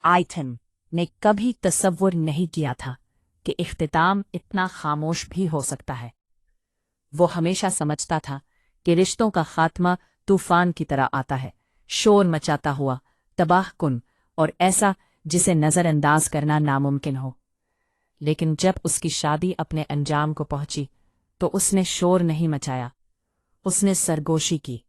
Ethan ने कभी तसव्वुर नहीं किया था कि इख्तिताम इतना खामोश भी हो सकता है। वो हमेशा समझता था कि रिश्तों का खात्मा तूफान की तरह आता है, शोर मचाता हुआ, तबाहकुन और ऐसा जिसे नज़रअंदाज करना नामुमकिन हो। लेकिन जब उसकी शादी अपने अंजाम को पहुंची तो उसने शोर नहीं मचाया, उसने सरगोशी की।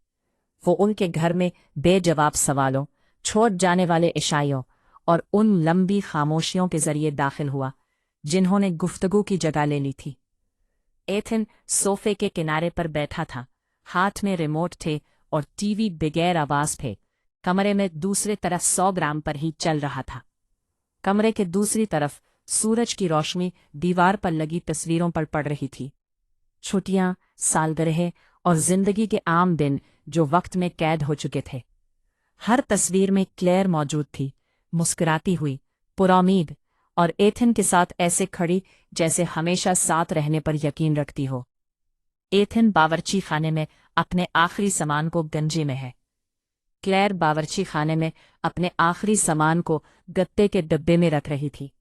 वो उनके घर में बेजवाब सवालों, छोड़ जाने वाले इशाइयों और उन लंबी खामोशियों के जरिए दाखिल हुआ जिन्होंने गुफ्तगू की जगह ले ली थी। एथन सोफे के किनारे पर बैठा था, हाथ में रिमोट थे और टीवी बगैर आवाज थे। कमरे में दूसरे तरफ 100 ग्राम पर ही चल रहा था। कमरे के दूसरी तरफ सूरज की रोशनी दीवार पर लगी तस्वीरों पर पड़ रही थी। छुट्टियां, सालगिरह और जिंदगी के आम दिन जो वक्त में कैद हो चुके थे। हर तस्वीर में क्लेयर मौजूद थी, मुस्कुराती हुई, पुरामीद और एथन के साथ ऐसे खड़ी जैसे हमेशा साथ रहने पर यकीन रखती हो। एथन बावर्ची खाने में अपने आखिरी सामान को गंजे में है। क्लेयर बावर्ची खाने में अपने आखिरी सामान को गत्ते के डब्बे में रख रही थी।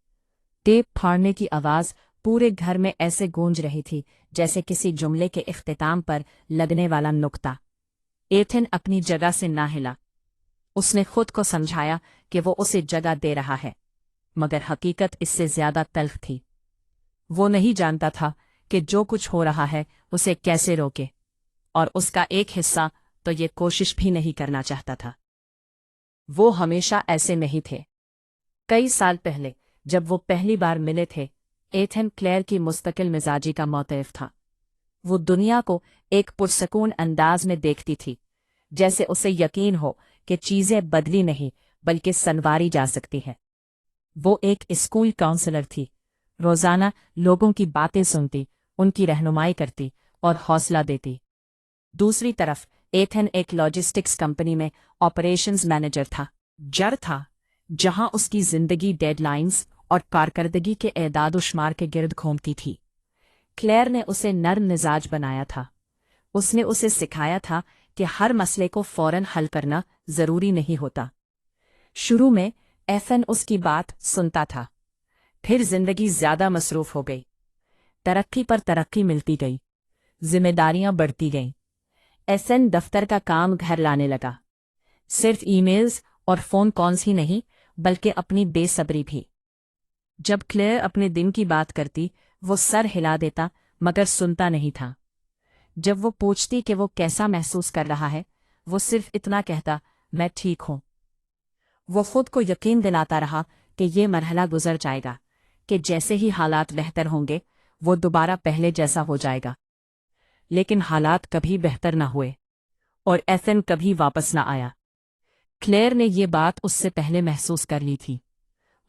टेप फाड़ने की आवाज पूरे घर में ऐसे गूंज रही थी जैसे किसी जुमले के इख्तिताम पर लगने वाला नुक्ता। एथन अपनी जगह से ना हिला। उसने खुद को समझाया कि वो उसे जगह दे रहा है, मगर हकीकत इससे ज्यादा तल्ख थी। वो नहीं जानता था कि जो कुछ हो रहा है उसे कैसे रोके, और उसका एक हिस्सा तो ये कोशिश भी नहीं करना चाहता था। वो हमेशा ऐसे नहीं थे। कई साल पहले जब वो पहली बार मिले थे, एथन क्लेयर की मुस्तकिल मिजाजी का मौतेफ था। वो दुनिया को एक पुरसकून अंदाज में देखती थी, जैसे उसे यकीन हो कि चीजें बदली नहीं बल्कि संवारी जा सकती हैं। वो एक स्कूल काउंसलर थी, रोजाना लोगों की बातें सुनती, उनकी रहनुमाई करती और हौसला देती। दूसरी तरफ एथन एक लॉजिस्टिक्स कंपनी में ऑपरेशंस मैनेजर था, जहां उसकी जिंदगी डेडलाइंस और कारकर्दगी के एदाद-ओ-शुमार के गिर्द घूमती थी। क्लेयर ने उसे नर्म मिजाज बनाया था। उसने उसे सिखाया था कि हर मसले को फौरन हल करना जरूरी नहीं होता। शुरू में एथन उसकी बात सुनता था, फिर जिंदगी ज्यादा मसरूफ हो गई। तरक्की पर तरक्की मिलती गई, जिम्मेदारियां बढ़ती गईं। एथन दफ्तर का काम घर लाने लगा, सिर्फ ईमेल्स और फोन कॉल्स ही नहीं बल्कि अपनी बेसब्री भी। जब क्लेयर अपने दिन की बात करती वो सर हिला देता मगर सुनता नहीं था। जब वो पूछती कि वो कैसा महसूस कर रहा है, वो सिर्फ इतना कहता, मैं ठीक हूं। वो खुद को यकीन दिलाता रहा कि ये मरहला गुजर जाएगा, कि जैसे ही हालात बेहतर होंगे वो दोबारा पहले जैसा हो जाएगा। लेकिन हालात कभी बेहतर न हुए और एथन कभी वापस न आया। क्लेयर ने ये बात उससे पहले महसूस कर ली थी।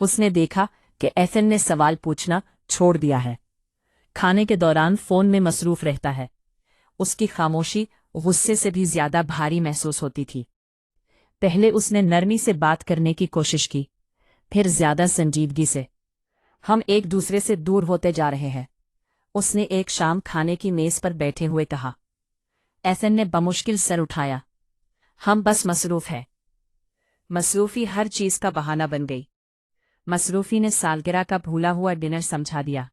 उसने देखा कि एथन ने सवाल पूछना छोड़ दिया है, खाने के दौरान फोन में मसरूफ रहता है। उसकी खामोशी गुस्से से भी ज्यादा भारी महसूस होती थी। पहले उसने नरमी से बात करने की कोशिश की, फिर ज्यादा संजीदगी से। हम एक दूसरे से दूर होते जा रहे हैं, उसने एक शाम खाने की मेज पर बैठे हुए कहा। एथन ने बमुश्किल सर उठाया। हम बस मसरूफ हैं। मसरूफी हर चीज का बहाना बन गई। मसरूफी ने सालगिरह का भूला हुआ डिनर समझा दिया।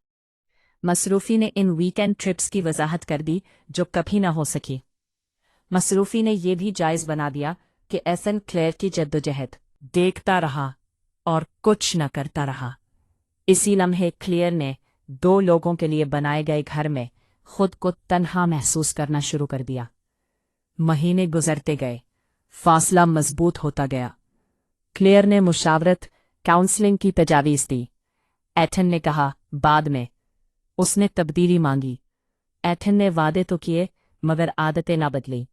मसरूफी ने इन वीकेंड ट्रिप्स की वजाहत कर दी जो कभी न हो सकी। मसरूफी ने यह भी जायज बना दिया कि एथन क्लेयर की जद्दोजहद देखता रहा और कुछ न करता रहा। इसी लम्हे क्लेयर ने 2 लोगों के लिए बनाए गए घर में खुद को तन्हा महसूस करना शुरू कर दिया। महीने गुजरते गए, फासला मजबूत होता गया। क्लेयर ने मुशावरत, काउंसलिंग की तजावीज़ दी। एथन ने कहा बाद में। उसने तब्दीली मांगी। एथन ने वादे तो किए मगर आदतें ना बदली,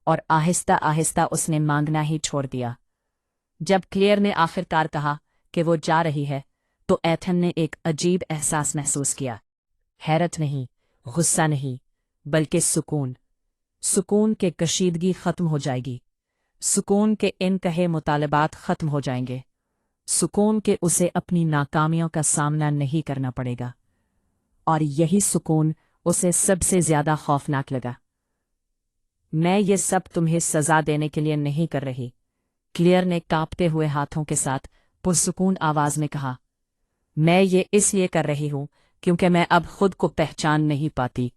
और आहिस्ता आहिस्ता उसने मांगना ही छोड़ दिया। जब क्लेयर ने आखिरकार कहा कि वो जा रही है तो एथन ने एक अजीब एहसास महसूस किया। हैरत नहीं, गुस्सा नहीं, बल्कि सुकून। सुकून के कशीदगी खत्म हो जाएगी, सुकून के इन कहे मुतालबात खत्म हो जाएंगे, सुकून के उसे अपनी नाकामियों का सामना नहीं करना पड़ेगा। और यही सुकून उसे सबसे ज्यादा खौफनाक लगा। मैं ये सब तुम्हें सजा देने के लिए नहीं कर रही, क्लेयर ने कांपते हुए हाथों के साथ पुरसुकून आवाज में कहा, मैं ये इसलिए कर रही हूं क्योंकि मैं अब खुद को पहचान नहीं पाती।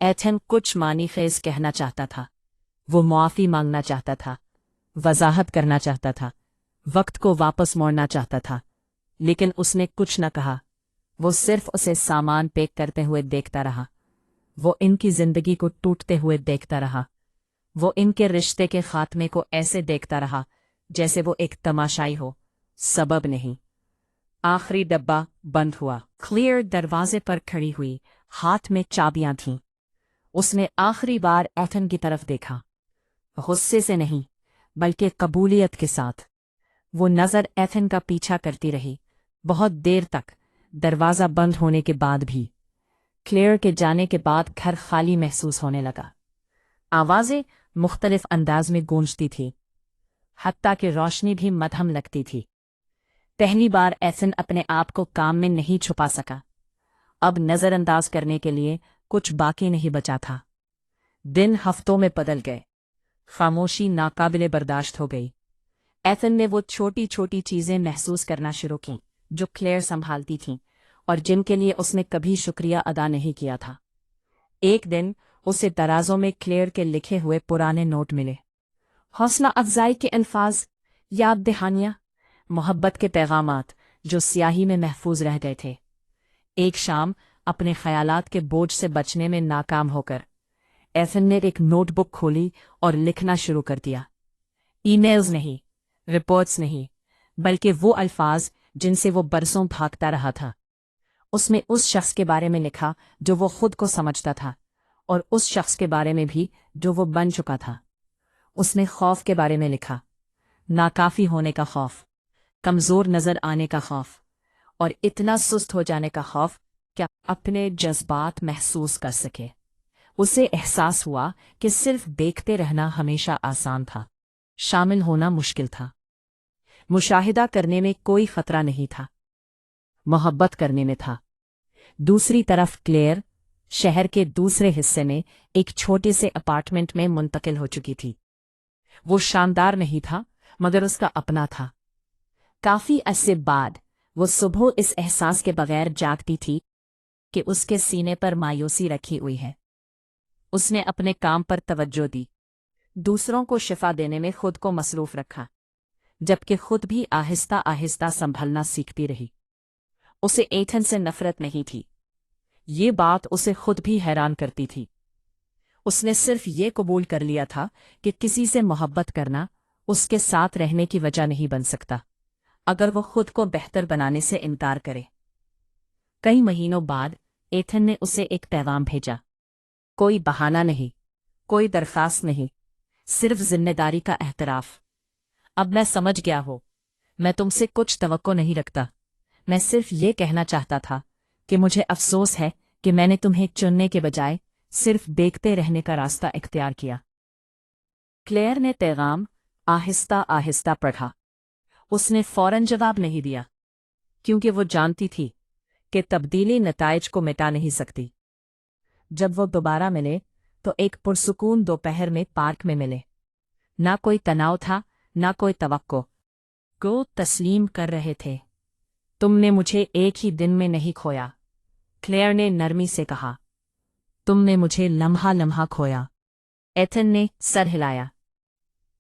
एथन कुछ मानी खेज कहना चाहता था, वो मुआफ़ी मांगना चाहता था, वजाहत करना चाहता था, वक्त को वापस मोड़ना चाहता था, लेकिन उसने कुछ न कहा। वो सिर्फ उसे सामान पैक करते हुए देखता रहा। वो इनकी जिंदगी को टूटते हुए देखता रहा। वो इनके रिश्ते के खात्मे को ऐसे देखता रहा जैसे वो एक तमाशाई हो, सबब नहीं। आखिरी डब्बा बंद हुआ। क्लियर दरवाजे पर खड़ी हुई, हाथ में चाबियां थीं। उसने आखिरी बार एथन की तरफ देखा, गुस्से से नहीं बल्कि कबूलियत के साथ। वो नज़र एथन का पीछा करती रही, बहुत देर तक, दरवाज़ा बंद होने के बाद भी। क्लेयर के जाने के बाद घर खाली महसूस होने लगा। आवाज़ें मुख्तलिफ अंदाज में गूंजती थी, हत्ता कि रोशनी भी मध्यम लगती थी। पहली बार एथन अपने आप को काम में नहीं छुपा सका। अब नज़रअंदाज करने के लिए कुछ बाकी नहीं बचा था। दिन हफ्तों में बदल गए। खामोशी नाकाबिले बर्दाश्त हो गई। एथन ने वो छोटी छोटी चीज़ें महसूस करना शुरू की जो क्लेयर संभालती थीं और जिनके लिए उसने कभी शुक्रिया अदा नहीं किया था। एक दिन उसे तराजों में क्लेयर के लिखे हुए पुराने नोट मिले। हौसला अफजाई के अल्फाज, याद दहानियाँ, मोहब्बत के पैगामात जो स्याही में महफूज रह गए थे। एक शाम अपने ख्यालात के बोझ से बचने में नाकाम होकर एथन ने एक नोटबुक खोली और लिखना शुरू कर दिया। ईमेल्स नहीं, रिपोर्ट्स नहीं, बल्कि वो अल्फाज जिनसे वो बरसों भागता रहा था। उसमें उस शख्स के बारे में लिखा जो वो खुद को समझता था, और उस शख्स के बारे में भी जो वो बन चुका था। उसने खौफ के बारे में लिखा, नाकाफी होने का खौफ, कमज़ोर नज़र आने का खौफ, और इतना सुस्त हो जाने का खौफ क्या अपने जज्बात महसूस कर सके। उसे एहसास हुआ कि सिर्फ देखते रहना हमेशा आसान था, शामिल होना मुश्किल था। मुशाहिदा करने में कोई खतरा नहीं था, मोहब्बत करने में था। दूसरी तरफ क्लेयर शहर के दूसरे हिस्से में एक छोटे से अपार्टमेंट में मुंतकिल हो चुकी थी। वो शानदार नहीं था, मगर उसका अपना था। काफी अरसे बाद वो सुबह इस एहसास के बगैर जागती थी कि उसके सीने पर मायूसी रखी हुई है। उसने अपने काम पर तवज्जो दी, दूसरों को शिफा देने में खुद को मसरूफ रखा, जबकि खुद भी आहिस्ता आहिस्ता संभलना सीखती रही। उसे एथन से नफरत नहीं थी, ये बात उसे खुद भी हैरान करती थी। उसने सिर्फ ये कबूल कर लिया था कि किसी से मोहब्बत करना उसके साथ रहने की वजह नहीं बन सकता, अगर वो खुद को बेहतर बनाने से इनकार करे। कई महीनों बाद एथन ने उसे एक पैगाम भेजा। कोई बहाना नहीं, कोई दरखास्त नहीं, सिर्फ जिम्मेदारी का एहतराफ। अब मैं समझ गया हो, मैं तुमसे कुछ तवक्को नहीं रखता। मैं सिर्फ ये कहना चाहता था कि मुझे अफसोस है कि मैंने तुम्हें चुनने के बजाय सिर्फ देखते रहने का रास्ता इख्तियार किया। क्लेयर ने पैगाम आहिस्ता आहिस्ता पढ़ा। उसने फौरन जवाब नहीं दिया, क्योंकि वो जानती थी कि तब्दीली नताइज को मिटा नहीं सकती। जब वो दोबारा मिले तो एक पुरसुकून दोपहर में पार्क में मिले। ना कोई तनाव था, ना कोई तवक्को। को तस्लीम कर रहे थे। तुमने मुझे एक ही दिन में नहीं खोया, क्लेयर ने नरमी से कहा। तुमने मुझे लम्हा लम्हा खोया। एथन ने सर हिलाया।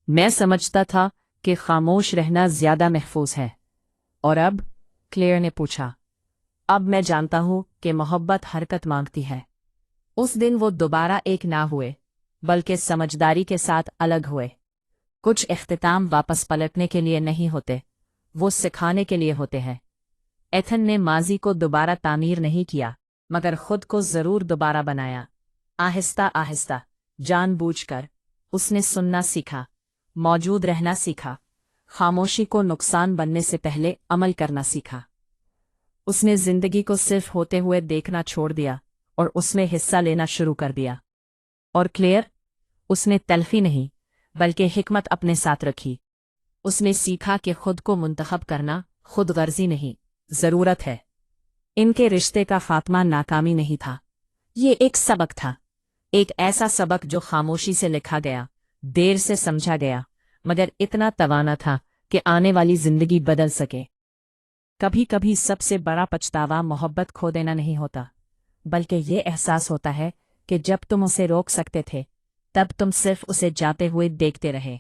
मैं समझता था कि खामोश रहना ज्यादा महफूज है। और अब? क्लेयर ने पूछा। अब मैं जानता हूं कि मोहब्बत हरकत मांगती है। उस दिन वो दोबारा एक ना हुए, बल्कि समझदारी के साथ अलग हुए। कुछ इख्तिताम वापस पलटने के लिए नहीं होते, वो सिखाने के लिए होते हैं। एथन ने माजी को दोबारा तामीर नहीं किया, मगर खुद को जरूर दोबारा बनाया। आहिस्ता आहिस्ता, जानबूझकर, उसने सुनना सीखा, मौजूद रहना सीखा, खामोशी को नुकसान बनने से पहले अमल करना सीखा। उसने जिंदगी को सिर्फ होते हुए देखना छोड़ दिया और उसमें हिस्सा लेना शुरू कर दिया। और क्लेयर? उसने तलखी नहीं, बल्कि हिकमत अपने साथ रखी। उसने सीखा कि खुद को मुंतखब करना खुद गर्जी नहीं, जरूरत है। इनके रिश्ते का खात्मा नाकामी नहीं था, ये एक सबक था। एक ऐसा सबक जो खामोशी से लिखा गया, देर से समझा गया, मगर इतना तवाना था کہ آنے والی زندگی بدل سکے۔ کبھی کبھی سب سے بڑا پچھتاوا محبت کھو دینا نہیں ہوتا، بلکہ یہ احساس ہوتا ہے کہ جب تم اسے روک سکتے تھے تب تم صرف اسے جاتے ہوئے دیکھتے رہے۔